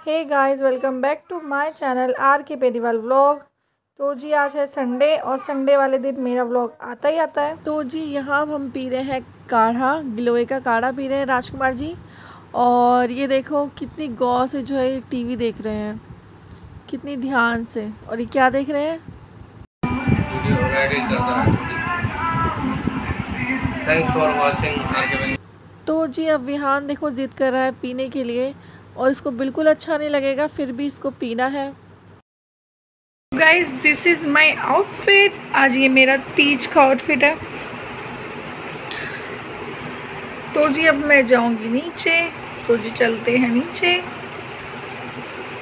Hey guys, welcome back to my channel R K Periwal vlog. तो जी आज है Sunday और संडे वाले दिन मेरा व्लॉग आता ही आता है। तो जी यहाँ हम पी रहे हैं काढ़ा, गिलोय का काढ़ा पी रहे हैं राजकुमार जी। और ये देखो कितनी गौर से जो है टीवी देख रहे हैं, कितनी ध्यान से। और ये क्या देख रहे हैं? Thanks for watching. तो जी अब विहान देखो जिद कर रहा है पीने के लिए और इसको बिल्कुल अच्छा नहीं लगेगा, फिर भी इसको पीना है। Guys this is my outfit. आज ये मेरा तीज का आउटफिट है। तो जी अब मैं जाऊंगी नीचे। तो जी चलते हैं नीचे।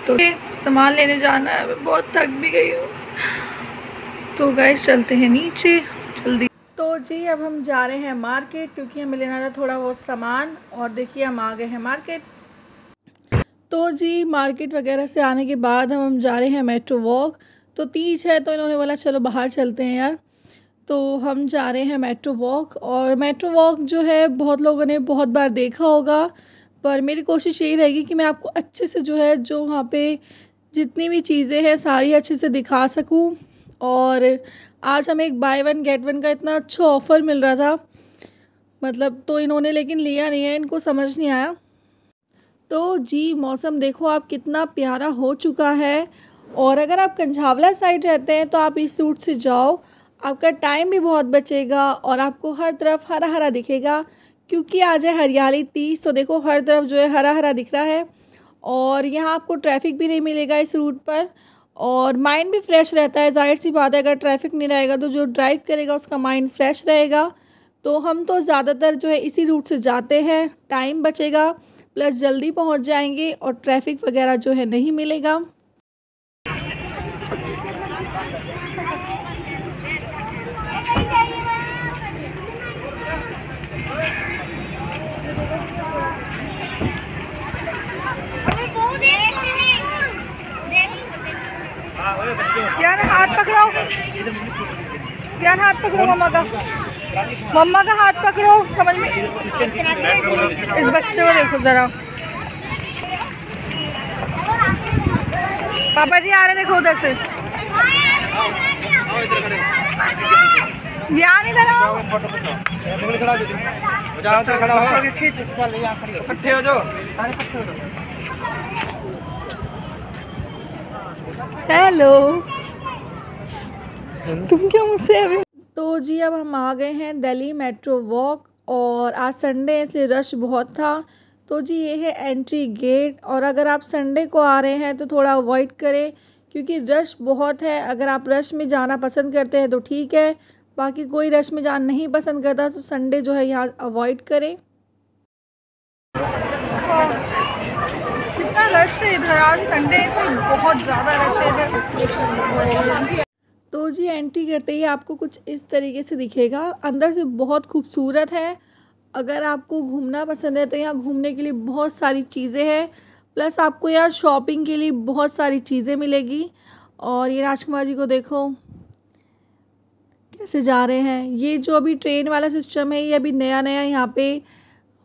तो सामान लेने जाना है, मैं बहुत थक भी गई हूँ। तो गाइस चलते हैं नीचे जल्दी। तो जी अब हम जा रहे हैं मार्केट, क्योंकि हमें लेना था थोड़ा बहुत सामान। और देखिए हम आ गए हैं मार्केट। तो जी मार्केट वगैरह से आने के बाद हम जा रहे हैं मेट्रो वॉक। तो तीज है तो इन्होंने बोला चलो बाहर चलते हैं यार। तो हम जा रहे हैं मेट्रो वॉक। और मेट्रो वॉक जो है बहुत लोगों ने बहुत बार देखा होगा, पर मेरी कोशिश यही रहेगी कि मैं आपको अच्छे से जो है जो वहाँ पे जितनी भी चीज़ें हैं सारी अच्छे से दिखा सकूँ। और आज हमें एक बाय वन गेट वन का इतना अच्छा ऑफ़र मिल रहा था, मतलब तो इन्होंने लेकिन लिया नहीं है, इनको समझ नहीं आया। तो जी मौसम देखो आप कितना प्यारा हो चुका है। और अगर आप कंझावला साइड रहते हैं तो आप इस रूट से जाओ, आपका टाइम भी बहुत बचेगा और आपको हर तरफ हरा हरा दिखेगा, क्योंकि आज है हरियाली तीज। तो देखो हर तरफ जो है हरा हरा दिख रहा है और यहाँ आपको ट्रैफिक भी नहीं मिलेगा इस रूट पर। और माइंड भी फ्रेश रहता है, जाहिर सी बात है अगर ट्रैफिक नहीं रहेगा तो जो ड्राइव करेगा उसका माइंड फ्रेश रहेगा। तो हम तो ज़्यादातर जो है इसी रूट से जाते हैं, टाइम बचेगा प्लस जल्दी पहुंच जाएंगे और ट्रैफिक वगैरह जो है नहीं मिलेगा। यार हाथ पकड़ो, यार हाथ पकड़ो मम्मा का, मम्मा का हाथ पकड़ो। समझ में इस बच्चे को देखो ज़रा। पापा जी आ रहे, देखो उधर से। यार इधर आओ। हेलो, तुम क्या मुझसे अभी। तो जी अब हम आ गए हैं दिल्ली मेट्रो वॉक। और आज संडे है इसलिए रश बहुत था। तो जी ये है एंट्री गेट। और अगर आप संडे को आ रहे हैं तो थोड़ा अवॉइड करें, क्योंकि रश बहुत है। अगर आप रश में जाना पसंद करते हैं तो ठीक है, बाकी कोई रश में जाना नहीं पसंद करता तो संडे जो है यहाँ अवॉइड करें। कितना रश है इधर, आज संडे से बहुत ज़्यादा रश है इधर। तो जी एंट्री करते ही आपको कुछ इस तरीके से दिखेगा, अंदर से बहुत खूबसूरत है। अगर आपको घूमना पसंद है तो यहाँ घूमने के लिए बहुत सारी चीज़ें हैं, प्लस आपको यहाँ शॉपिंग के लिए बहुत सारी चीज़ें मिलेगी। और ये राजकुमार जी को देखो कैसे जा रहे हैं। ये जो अभी ट्रेन वाला सिस्टम है ये अभी नया नया यहाँ पे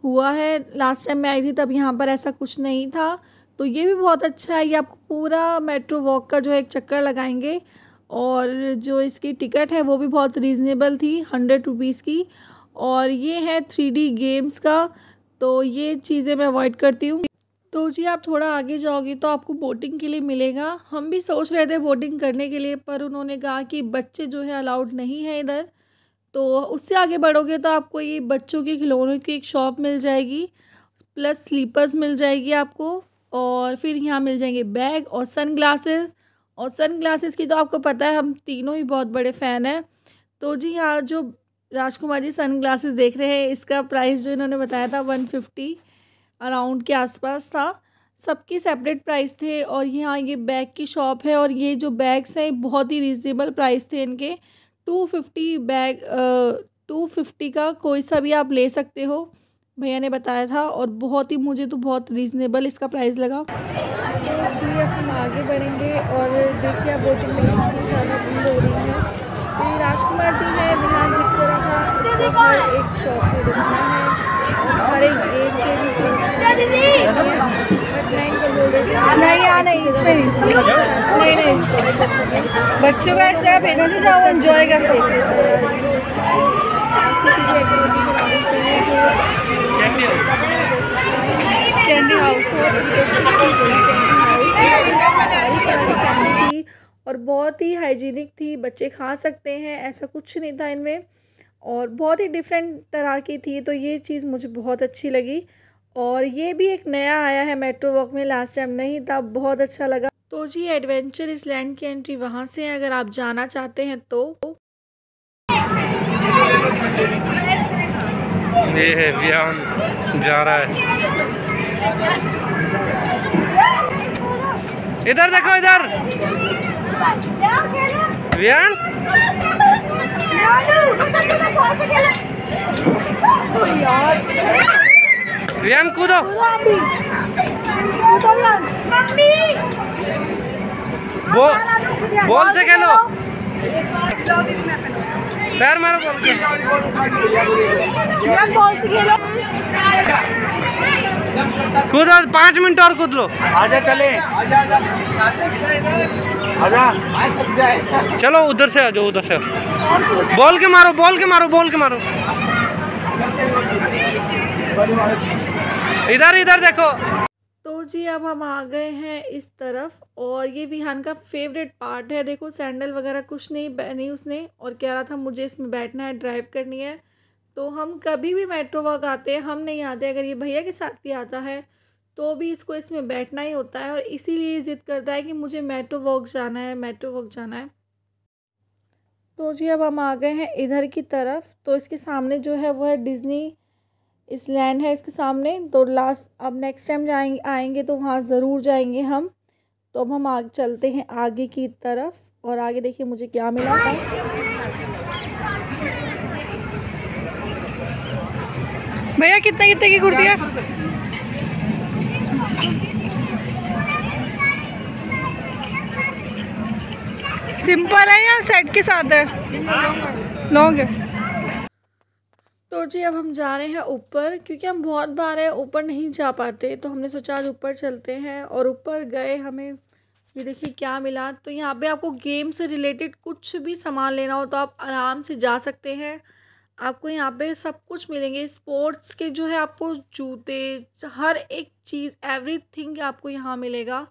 हुआ है। लास्ट टाइम मैं आई थी तब यहाँ पर ऐसा कुछ नहीं था। तो ये भी बहुत अच्छा है, ये आपको पूरा मेट्रो वॉक का जो है एक चक्कर लगाएंगे। और जो इसकी टिकट है वो भी बहुत रीज़नेबल थी, 100 रुपीज़ की। और ये है 3D गेम्स का, तो ये चीज़ें मैं अवॉइड करती हूँ। तो जी आप थोड़ा आगे जाओगे तो आपको बोटिंग के लिए मिलेगा। हम भी सोच रहे थे बोटिंग करने के लिए, पर उन्होंने कहा कि बच्चे जो है अलाउड नहीं है इधर। तो उससे आगे बढ़ोगे तो आपको ये बच्चों के खिलौनों की एक शॉप मिल जाएगी, प्लस स्लीपर्स मिल जाएगी आपको। और फिर यहाँ मिल जाएंगे बैग और सन ग्लासेस। और सन ग्लासेस की तो आपको पता है हम तीनों ही बहुत बड़े फ़ैन हैं। तो जी यहाँ जो राजकुमार जी सन ग्लासेस देख रहे हैं, इसका प्राइस जो इन्होंने बताया था 150 अराउंड के आसपास था। सबके सेपरेट प्राइस थे। और यहाँ ये बैग की शॉप है और ये जो बैग्स हैं बहुत ही रीज़नेबल प्राइस थे इनके। 250 बैग 250 का कोई सा भी आप ले सकते हो, भैया ने बताया था। और बहुत ही मुझे तो बहुत रीज़नेबल इसका प्राइस लगा। तो जी अब हम आगे बढ़ेंगे और देखिए अब बोटिंग में कितनी ज़्यादा भीड़ हो रही है। तो ये राजकुमार जी ने ध्यान जिद करा था, इसको हर एक शॉप में रुकना है और हर एक गेम के भी सीट बट नहीं यहाँ नहीं, इसमें नहीं नहीं, बच्चों का ऐसा भेजना से जाओ एंजॉय कर सकते। ऐसी चीज़ें एक्टिविटी बनानी चाहिए जो कैंडी हाउस थी और बहुत ही हाइजीनिक थी, बच्चे खा सकते हैं, ऐसा कुछ नहीं था इनमें और बहुत ही डिफरेंट तरह की थी, तो ये चीज़ मुझे बहुत अच्छी लगी। और ये भी एक नया आया है मेट्रो वॉक में, लास्ट टाइम नहीं था, बहुत अच्छा लगा। तो जी एडवेंचर इस लैंड की एंट्री वहाँ से है, अगर आप जाना चाहते हैं तो। ये है वियान जा रहा है, इधर देखो इधर वियान वियान कूदो बॉल से खेलो, पैर मारो बॉल से कूदो, 5 मिनट और कूद लो। आजा चले, आजा चलो उधर से आ जाओ, उधर से बॉल के मारो, बॉल के मारो, बॉल के मारो, इधर इधर देखो। तो जी अब हम आ गए हैं इस तरफ और ये विहान का फेवरेट पार्ट है। देखो सैंडल वगैरह कुछ नहीं पहनी उसने और कह रहा था मुझे इसमें बैठना है, ड्राइव करनी है। तो हम कभी भी मेट्रो वॉक आते हैं, हम नहीं आते, अगर ये भैया के साथ भी आता है तो भी इसको इसमें बैठना ही होता है और इसीलिए ज़िद करता है कि मुझे मेट्रो वॉक जाना है, मेट्रो वॉक जाना है। तो जी अब हम आ गए हैं इधर की तरफ, तो इसके सामने जो है वो है डिज़नी इस लैंड है इसके सामने। तो लास्ट अब नेक्स्ट टाइम आएंगे तो वहाँ ज़रूर जाएंगे हम। तो अब हम आगे चलते हैं आगे की तरफ और आगे देखिए मुझे क्या मिला था। भैया कितने कितने की कुर्ती है? सिंपल है या सेट के साथ है? लॉन्ग है। तो जी अब हम जा रहे हैं ऊपर, क्योंकि हम बहुत बार है ऊपर नहीं जा पाते, तो हमने सोचा आज ऊपर चलते हैं। और ऊपर गए, हमें ये देखिए क्या मिला। तो यहाँ पे आपको गेम से रिलेटेड कुछ भी सामान लेना हो तो आप आराम से जा सकते हैं। आपको यहाँ पे सब कुछ मिलेंगे, स्पोर्ट्स के जो है आपको जूते, हर एक चीज़, एवरीथिंग आपको यहाँ मिलेगा।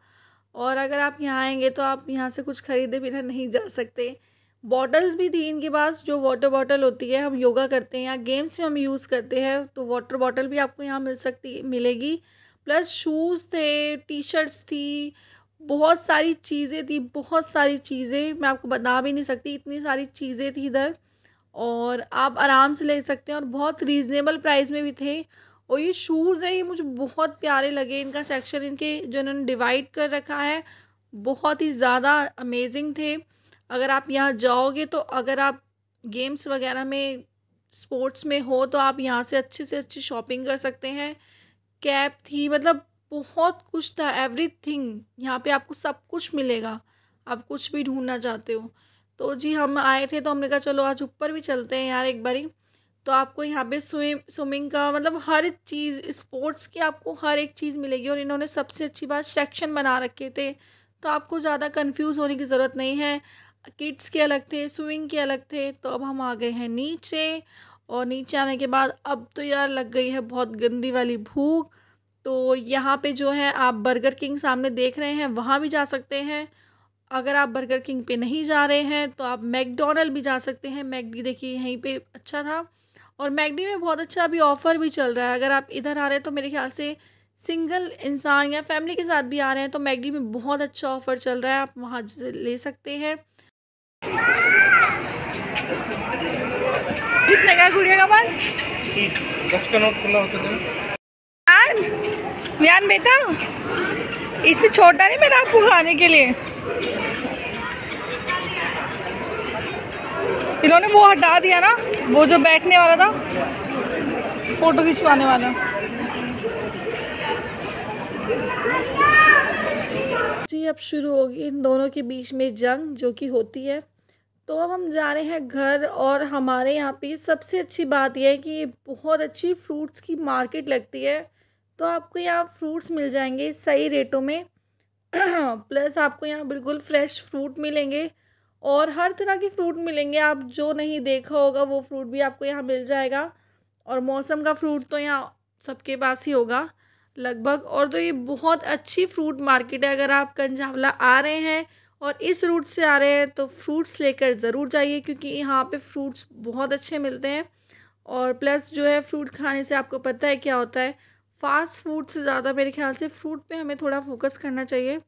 और अगर आप यहाँ आएंगे तो आप यहाँ से कुछ खरीदे बिना नहीं जा सकते। बॉटल्स भी थी इनके पास, जो वाटर बॉटल होती है, हम योगा करते हैं या गेम्स में हम यूज़ करते हैं, तो वाटर बॉटल भी आपको यहाँ मिलेगी। प्लस शूज़ थे, टी शर्ट्स थी, बहुत सारी चीज़ें थी, बहुत सारी चीज़ें मैं आपको बता भी नहीं सकती, इतनी सारी चीज़ें थी इधर। और आप आराम से ले सकते हैं और बहुत रीज़नेबल प्राइस में भी थे। और ये शूज़ है, ये मुझे बहुत प्यारे लगे, इनका सेक्शन, इनके जो इन्होंने डिवाइड कर रखा है, बहुत ही ज़्यादा अमेजिंग थे। अगर आप यहाँ जाओगे तो अगर आप गेम्स वगैरह में, स्पोर्ट्स में हो तो आप यहाँ से अच्छी शॉपिंग कर सकते हैं। कैप थी, मतलब बहुत कुछ था, एवरीथिंग यहाँ पे आपको सब कुछ मिलेगा, आप कुछ भी ढूंढना चाहते हो। तो जी हम आए थे तो हमने कहा चलो आज ऊपर भी चलते हैं यार एक बारी। तो आपको यहाँ पे स्विमिंग का, मतलब हर चीज़, स्पोर्ट्स की आपको हर एक चीज़ मिलेगी। और इन्होंने सबसे अच्छी बात सेक्शन बना रखे थे, तो आपको ज़्यादा कंफ्यूज होने की ज़रूरत नहीं है। किड्स के अलग थे, स्विमिंग के अलग थे। तो अब हम आ गए हैं नीचे, और नीचे आने के बाद अब तो यार लग गई है बहुत गंदी वाली भूख। तो यहाँ पे जो है आप बर्गर किंग सामने देख रहे हैं, वहाँ भी जा सकते हैं। अगर आप बर्गर किंग पे नहीं जा रहे हैं तो आप मैकडोनल्ड भी जा सकते हैं। मैकडी देखिए यहीं पे अच्छा था, और मैकडी में बहुत अच्छा अभी ऑफ़र भी चल रहा है। अगर आप इधर आ रहे हैं तो मेरे ख्याल से सिंगल इंसान या फैमिली के साथ भी आ रहे हैं तो मैकडी में बहुत अच्छा ऑफ़र चल रहा है, आप वहाँ से ले सकते हैं। कितने का गुड़िया का बाल? 10 का नोट खुला होता था। व्यान बेटा, इससे छोटा नहीं मेरा आपको खाने के लिए। इन्होंने वो हटा दिया ना, वो जो बैठने वाला था, फोटो खिंचवाने वाला। जी अब शुरू होगी इन दोनों के बीच में जंग, जो कि होती है। तो अब हम जा रहे हैं घर, और हमारे यहाँ पे सबसे अच्छी बात यह है कि बहुत अच्छी फ्रूट्स की मार्केट लगती है। तो आपको यहाँ फ्रूट्स मिल जाएंगे सही रेटों में प्लस आपको यहाँ बिल्कुल फ्रेश फ्रूट मिलेंगे और हर तरह के फ्रूट मिलेंगे। आप जो नहीं देखा होगा वो फ्रूट भी आपको यहाँ मिल जाएगा। और मौसम का फ्रूट तो यहाँ सबके पास ही होगा लगभग। और तो ये बहुत अच्छी फ्रूट मार्केट है। अगर आप कंझावला आ रहे हैं और इस रूट से आ रहे हैं तो फ्रूट्स लेकर ज़रूर जाइए, क्योंकि यहाँ पे फ्रूट्स बहुत अच्छे मिलते हैं। और प्लस जो है फ्रूट खाने से आपको पता है क्या होता है, फास्ट फूड से ज़्यादा मेरे ख्याल से फ्रूट पे हमें थोड़ा फोकस करना चाहिए।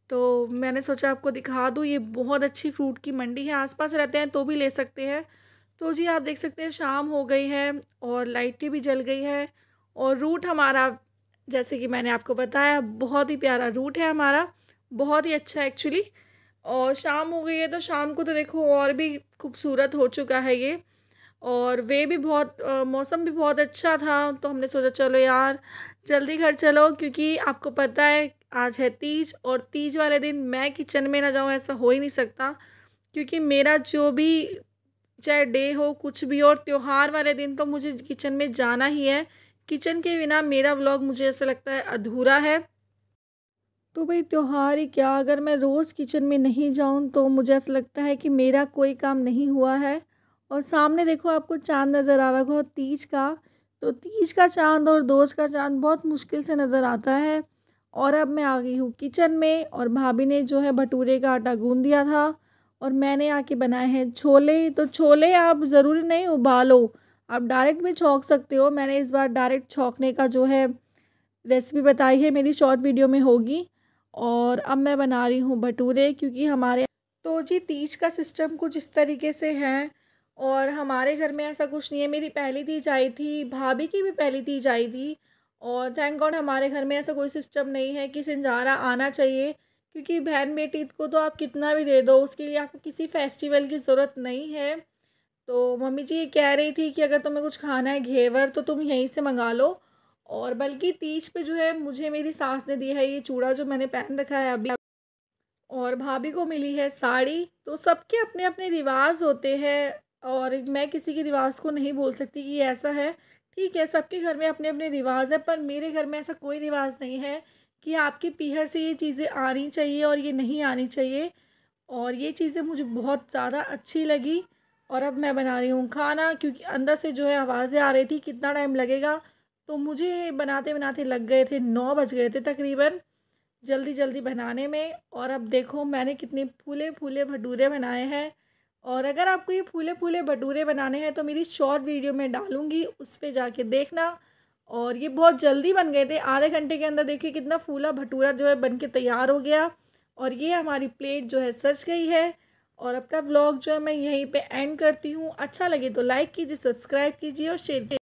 तो मैंने सोचा आपको दिखा दूँ, ये बहुत अच्छी फ्रूट की मंडी है। आसपास रहते हैं तो भी ले सकते हैं। तो जी आप देख सकते हैं शाम हो गई है और लाइटें भी जल गई है। और रूट हमारा, जैसे कि मैंने आपको बताया, बहुत ही प्यारा रूट है हमारा, बहुत ही अच्छा एक्चुअली। और शाम हो गई है तो शाम को तो देखो और भी खूबसूरत हो चुका है ये। और वे भी बहुत मौसम भी बहुत अच्छा था। तो हमने सोचा चलो यार जल्दी घर चलो, क्योंकि आपको पता है आज है तीज और तीज वाले दिन मैं किचन में ना जाऊँ ऐसा हो ही नहीं सकता। क्योंकि मेरा जो भी चाहे डे हो कुछ भी और त्यौहार वाले दिन तो मुझे किचन में जाना ही है। किचन के बिना मेरा व्लॉग मुझे ऐसा लगता है अधूरा है। तो भाई त्यौहार ही क्या, अगर मैं रोज़ किचन में नहीं जाऊं तो मुझे ऐसा लगता है कि मेरा कोई काम नहीं हुआ है। और सामने देखो आपको चांद नज़र आ रहा होगा तीज का। तो तीज का चांद और दोज का चांद बहुत मुश्किल से नज़र आता है। और अब मैं आ गई हूँ किचन में और भाभी ने जो है भटूरे का आटा गूंद दिया था और मैंने आके बनाए हैं छोले। तो छोले आप ज़रूरी नहीं उबालो, आप डायरेक्ट भी छौंक सकते हो। मैंने इस बार डायरेक्ट छौंकने का जो है रेसिपी बताई है, मेरी शॉर्ट वीडियो में होगी। और अब मैं बना रही हूँ भटूरे, क्योंकि हमारे तो जी तीज का सिस्टम कुछ इस तरीके से है। और हमारे घर में ऐसा कुछ नहीं है, मेरी पहली तीज आई थी, भाभी की भी पहली तीज आई थी। और थैंक गॉड हमारे घर में ऐसा कोई सिस्टम नहीं है कि सिंजारा आना चाहिए, क्योंकि बहन बेटी को तो आप कितना भी दे दो, उसके लिए आपको किसी फेस्टिवल की ज़रूरत नहीं है। तो मम्मी जी ये कह रही थी कि अगर तुम्हें कुछ खाना है घेवर तो तुम यहीं से मंगा लो। और बल्कि तीज पे जो है मुझे मेरी सास ने दी है ये चूड़ा जो मैंने पहन रखा है अभी, और भाभी को मिली है साड़ी। तो सबके अपने अपने रिवाज होते हैं और मैं किसी के रिवाज को नहीं बोल सकती कि ऐसा है। ठीक है, सबके घर में अपने अपने रिवाज है, पर मेरे घर में ऐसा कोई रिवाज नहीं है कि आपकी पीहर से ये चीज़ें आनी चाहिए और ये नहीं आनी चाहिए। और ये चीज़ें मुझे बहुत ज़्यादा अच्छी लगी। और अब मैं बना रही हूँ खाना, क्योंकि अंदर से जो है आवाज़ें आ रही थी कितना टाइम लगेगा। तो मुझे बनाते बनाते लग गए थे 9 बज गए थे तकरीबन, जल्दी जल्दी बनाने में। और अब देखो मैंने कितने फूले फूले भटूरे बनाए हैं। और अगर आपको ये फूले फूले भटूरे बनाने हैं तो मेरी शॉर्ट वीडियो में डालूँगी, उस पर जाके देखना। और ये बहुत जल्दी बन गए थे, आधे घंटे के अंदर देखिए कितना फूला भटूरा जो है बन के तैयार हो गया। और ये हमारी प्लेट जो है सज गई है। और अपना व्लॉग जो है मैं यहीं पे एंड करती हूँ। अच्छा लगे तो लाइक कीजिए, सब्सक्राइब कीजिए और शेयर कीजिए।